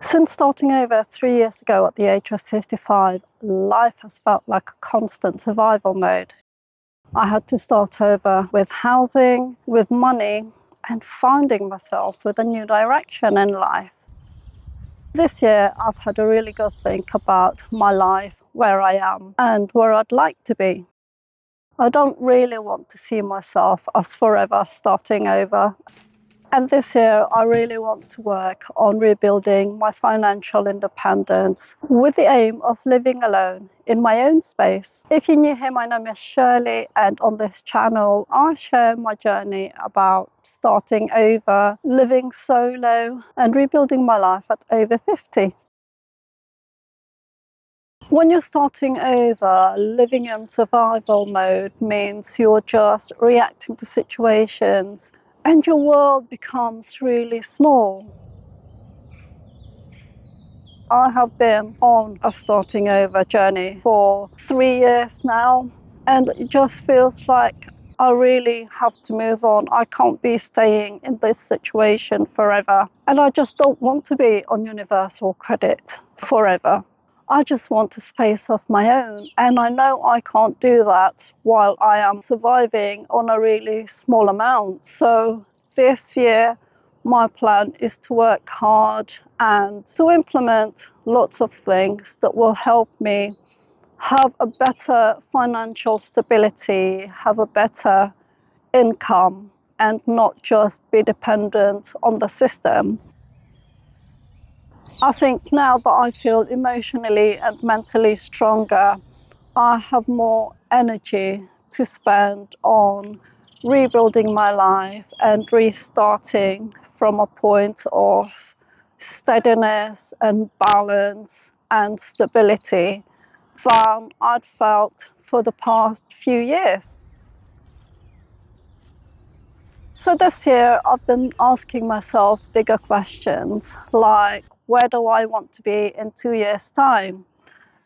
Since starting over 3 years ago at the age of 55, life has felt like a constant survival mode. I had to start over with housing, with money, and finding myself with a new direction in life. This year, I've had a really good think about my life, where I am, and where I'd like to be. I don't really want to see myself as forever starting over. And this year, I really want to work on rebuilding my financial independence with the aim of living alone in my own space. If you're new here, my name is Shirley, and on this channel, I share my journey about starting over, living solo, and rebuilding my life at over 50. When you're starting over, living in survival mode means you're just reacting to situations and your world becomes really small. I have been on a starting over journey for 3 years now, and it just feels like I really have to move on. I can't be staying in this situation forever, and I just don't want to be on universal credit forever. I just want a space of my own, and I know I can't do that while I am surviving on a really small amount. So this year, my plan is to work hard and to implement lots of things that will help me have a better financial stability, have a better income, and not just be dependent on the system. I think now that I feel emotionally and mentally stronger, I have more energy to spend on rebuilding my life and restarting from a point of steadiness and balance and stability than I'd felt for the past few years. So this year, I've been asking myself bigger questions like, where do I want to be in 2 years' time?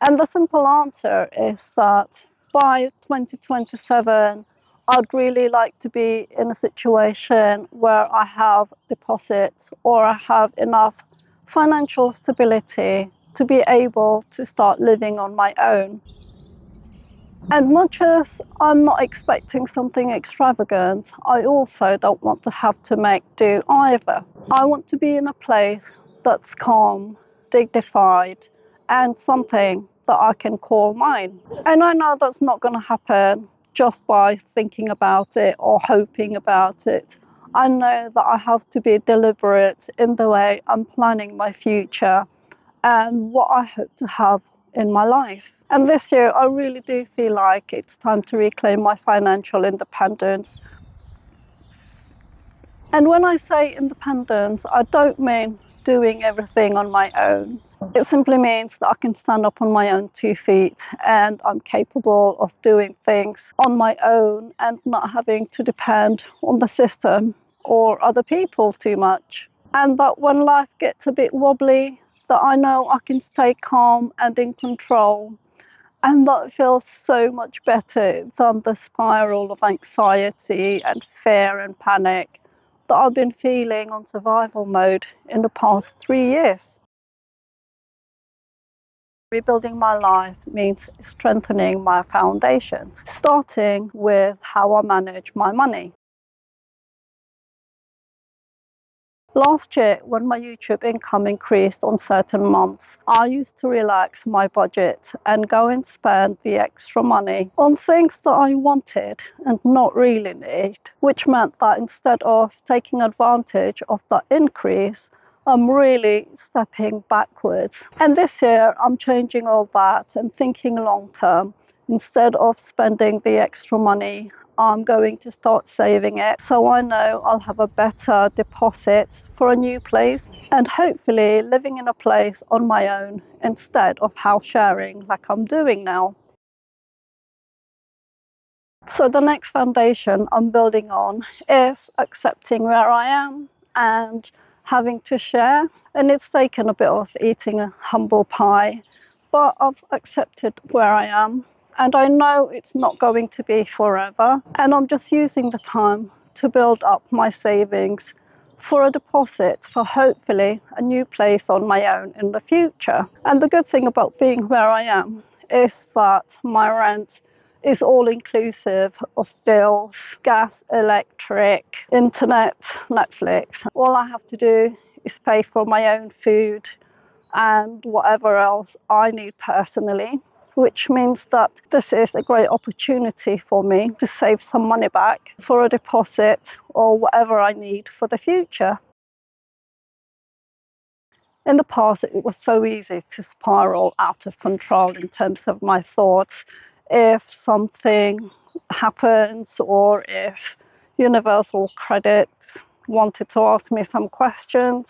And the simple answer is that by 2027, I'd really like to be in a situation where I have deposits or I have enough financial stability to be able to start living on my own. And much as I'm not expecting something extravagant, I also don't want to have to make do either. I want to be in a place that's calm, dignified, and something that I can call mine. And I know that's not going to happen just by thinking about it or hoping about it. I know that I have to be deliberate in the way I'm planning my future and what I hope to have in my life. And this year, I really do feel like it's time to reclaim my financial independence. And when I say independence, I don't mean doing everything on my own. It simply means that I can stand up on my own 2 feet and I'm capable of doing things on my own and not having to depend on the system or other people too much. And that when life gets a bit wobbly, that I know I can stay calm and in control. And that feels so much better than the spiral of anxiety and fear and panic that I've been feeling on survival mode in the past 3 years. Rebuilding my life means strengthening my foundations, starting with how I manage my money. Last year, when my YouTube income increased on certain months, I used to relax my budget and go and spend the extra money on things that I wanted and not really need, which meant that instead of taking advantage of that increase, I'm really stepping backwards. And this year, I'm changing all that and thinking long term. Instead of spending the extra money, I'm going to start saving it so I know I'll have a better deposit for a new place and hopefully living in a place on my own instead of house sharing like I'm doing now. So the next foundation I'm building on is accepting where I am and having to share. And it's taken a bit of eating a humble pie, but I've accepted where I am. And I know it's not going to be forever. And I'm just using the time to build up my savings for a deposit for hopefully a new place on my own in the future. And the good thing about being where I am is that my rent is all inclusive of bills, gas, electric, internet, Netflix. All I have to do is pay for my own food and whatever else I need personally, which means that this is a great opportunity for me to save some money back for a deposit or whatever I need for the future. In the past, it was so easy to spiral out of control in terms of my thoughts. If something happens or if Universal Credit wanted to ask me some questions,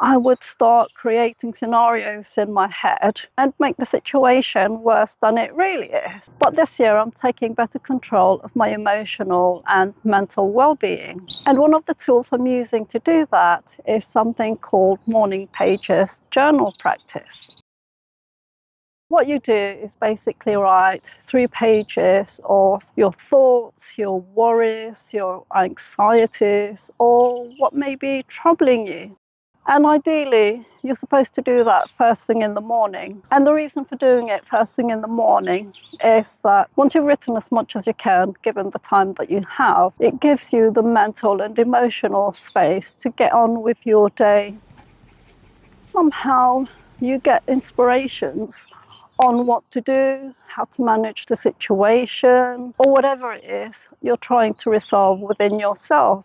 I would start creating scenarios in my head and make the situation worse than it really is. But this year, I'm taking better control of my emotional and mental well-being. And one of the tools I'm using to do that is something called Morning Pages journal practice. What you do is basically write 3 pages of your thoughts, your worries, your anxieties, or what may be troubling you. And ideally, you're supposed to do that first thing in the morning. And the reason for doing it first thing in the morning is that once you've written as much as you can, given the time that you have, it gives you the mental and emotional space to get on with your day. Somehow you get inspirations on what to do, how to manage the situation, or whatever it is you're trying to resolve within yourself.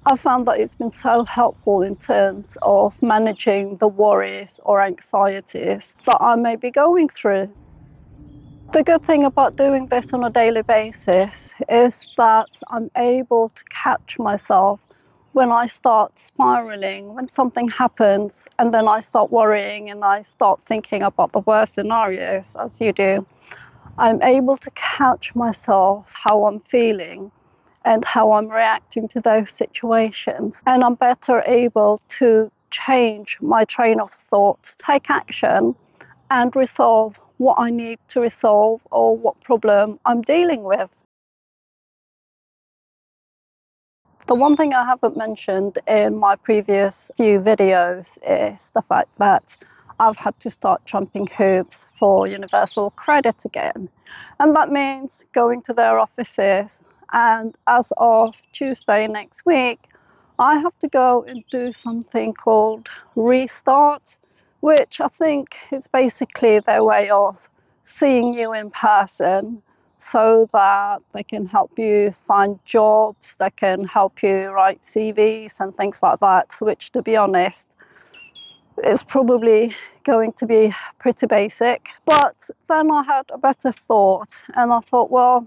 I've found that it's been so helpful in terms of managing the worries or anxieties that I may be going through. The good thing about doing this on a daily basis is that I'm able to catch myself when I start spiraling, when something happens and then I start worrying and I start thinking about the worst scenarios, as you do. I'm able to catch myself how I'm feeling and how I'm reacting to those situations. And I'm better able to change my train of thought, take action, and resolve what I need to resolve or what problem I'm dealing with. The one thing I haven't mentioned in my previous few videos is the fact that I've had to start jumping hoops for Universal Credit again. And that means going to their offices. And as of Tuesday next week, I have to go and do something called Restart, which I think is basically their way of seeing you in person so that they can help you find jobs, they can help you write CVs and things like that, which, to be honest, is probably going to be pretty basic. But then I had a better thought and I thought, well,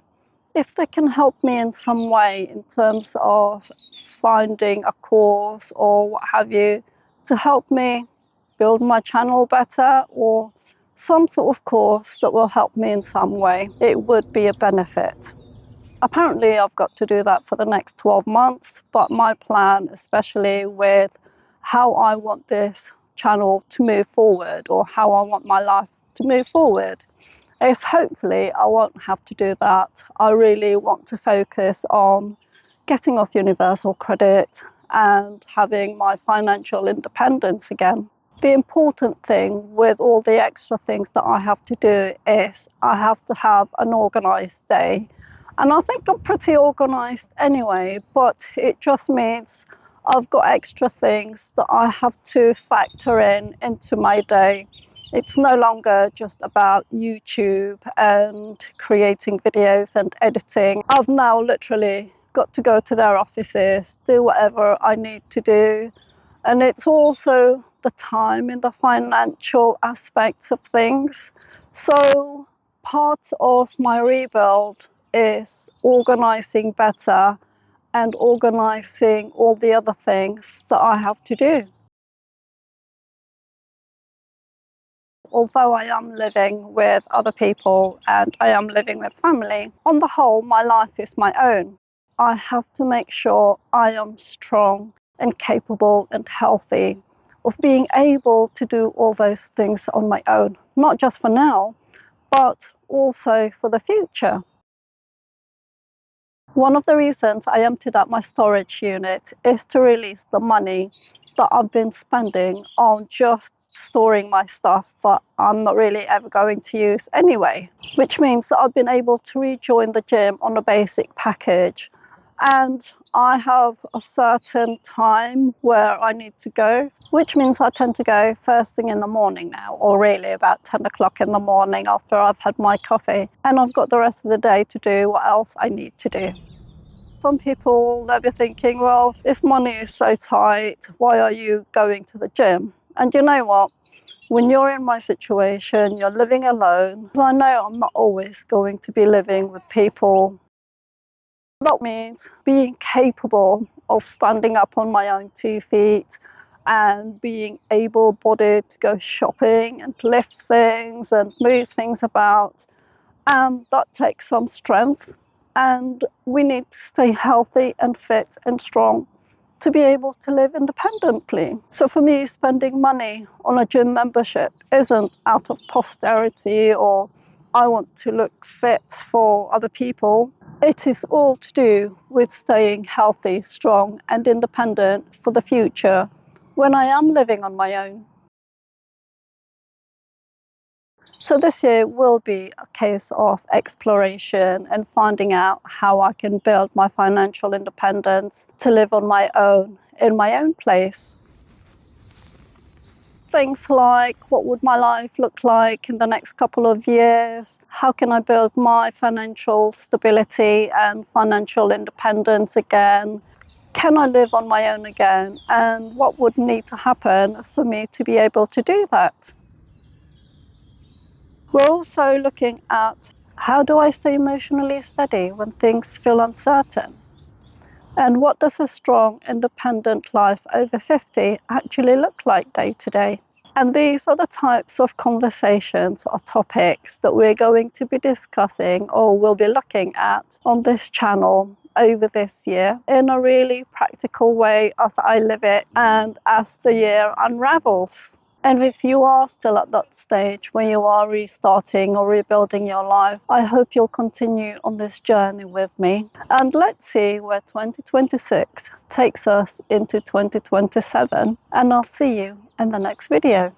if they can help me in some way in terms of finding a course or what have you to help me build my channel better, or some sort of course that will help me in some way, it would be a benefit. Apparently, I've got to do that for the next 12 months, but my plan, especially with how I want this channel to move forward or how I want my life to move forward, is hopefully I won't have to do that. I really want to focus on getting off Universal Credit and having my financial independence again. The important thing with all the extra things that I have to do is I have to have an organised day. And I think I'm pretty organised anyway, but it just means I've got extra things that I have to factor in into my day. It's no longer just about YouTube and creating videos and editing. I've now literally got to go to their offices, do whatever I need to do. And it's also the time in the financial aspects of things. So part of my rebuild is organising better and organising all the other things that I have to do. Although I am living with other people and I am living with family, on the whole, my life is my own. I have to make sure I am strong and capable and healthy of being able to do all those things on my own, not just for now, but also for the future. One of the reasons I emptied out my storage unit is to release the money that I've been spending on just storing my stuff that I'm not really ever going to use anyway, which means that I've been able to rejoin the gym on a basic package. And I have a certain time where I need to go, which means I tend to go first thing in the morning now, or really about 10 o'clock in the morning after I've had my coffee. And I've got the rest of the day to do what else I need to do. Some people, they'll be thinking, well, if money is so tight, why are you going to the gym? And you know what? When you're in my situation, you're living alone. I know I'm not always going to be living with people. That means being capable of standing up on my own 2 feet and being able-bodied to go shopping and lift things and move things about. And that takes some strength. And we need to stay healthy and fit and strong to be able to live independently. So for me, spending money on a gym membership isn't out of posterity or I want to look fit for other people. It is all to do with staying healthy, strong, and independent for the future when I am living on my own. So this year will be a case of exploration and finding out how I can build my financial independence to live on my own in my own place. Things like what would my life look like in the next couple of years? How can I build my financial stability and financial independence again? Can I live on my own again? And what would need to happen for me to be able to do that? We're also looking at how do I stay emotionally steady when things feel uncertain? And what does a strong, independent life over 50 actually look like day to day? And these are the types of conversations or topics that we're going to be discussing or will be looking at on this channel over this year in a really practical way as I live it and as the year unravels. And if you are still at that stage where you are restarting or rebuilding your life, I hope you'll continue on this journey with me. And let's see where 2026 takes us into 2027. And I'll see you in the next video.